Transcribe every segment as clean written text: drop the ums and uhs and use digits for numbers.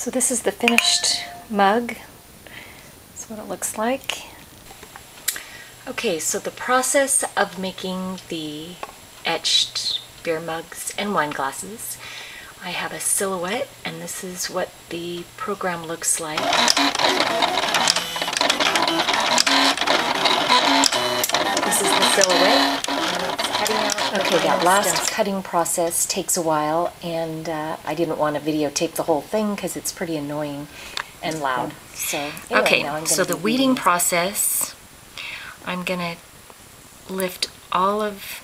So this is the finished mug. That's what it looks like. Okay, so the process of making the etched beer mugs and wine glasses. I have a silhouette, and this is what the program looks like. This is the silhouette. Okay, that last cutting process takes a while, and I didn't want to videotape the whole thing because it's pretty annoying and loud. So anyway, okay, so the weeding process, I'm going to lift all of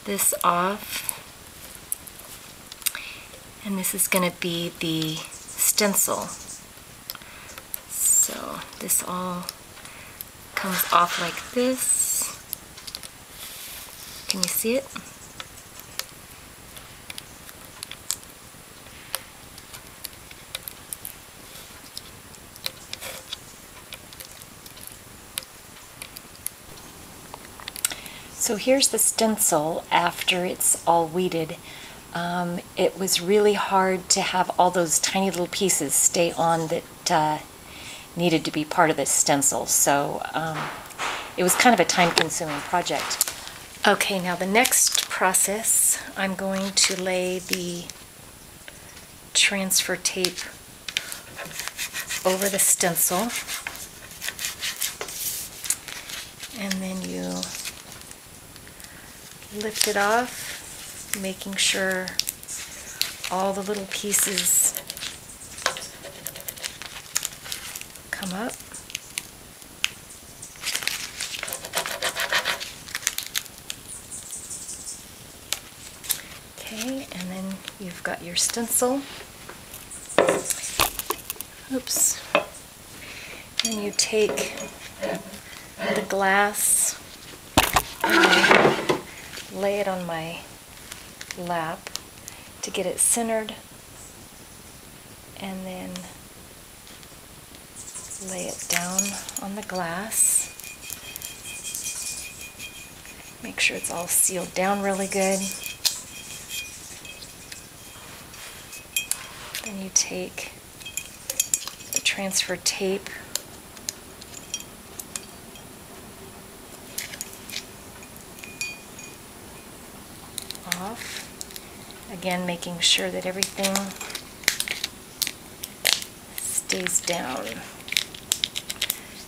this off, and this is going to be the stencil. So this all comes off like this. Can you see it? So here's the stencil after it's all weeded. It was really hard to have all those tiny little pieces stay on that needed to be part of this stencil. So it was kind of a time-consuming project. Okay, now the next process, I'm going to lay the transfer tape over the stencil, and then you lift it off, making sure all the little pieces come up. Okay, and then you've got your stencil. Oops. And you take the glass and lay it on my lap to get it centered, and then lay it down on the glass. Make sure it's all sealed down really good. Then you take the transfer tape off, again making sure that everything stays down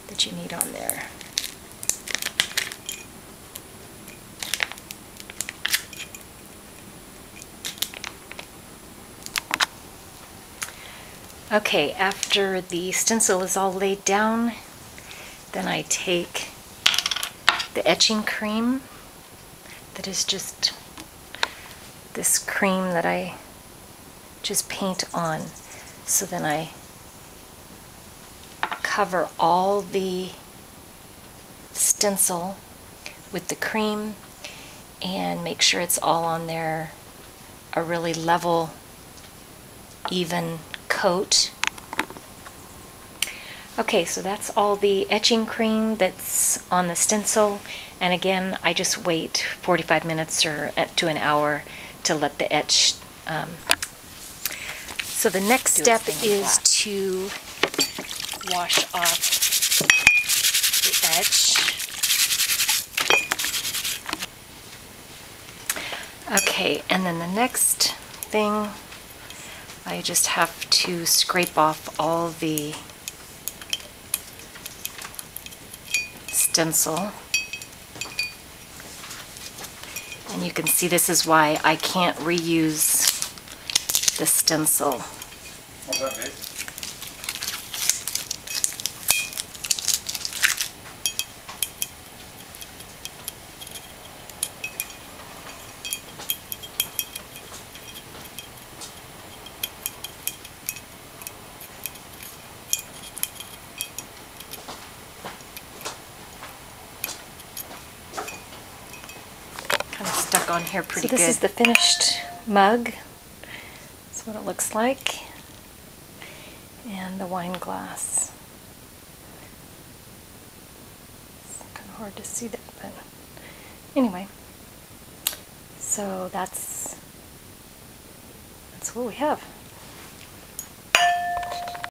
that you need on there. Okay, after the stencil is all laid down, then I take the etching cream that is just this cream that I just paint on. So then I cover all the stencil with the cream and make sure it's all on there, a really level, even coat. Okay, so that's all the etching cream that's on the stencil, and again I just wait 45 minutes or to an hour to let the etch. So the next step is to wash off the etch. Okay, and then the next thing, I just have to scrape off all the stencil. And you can see this is why I can't reuse the stencil. What's that, mate? Kind of stuck on here pretty good. So this is the finished mug. That's what it looks like. And the wine glass. It's kind of hard to see that, but anyway. So that's what we have.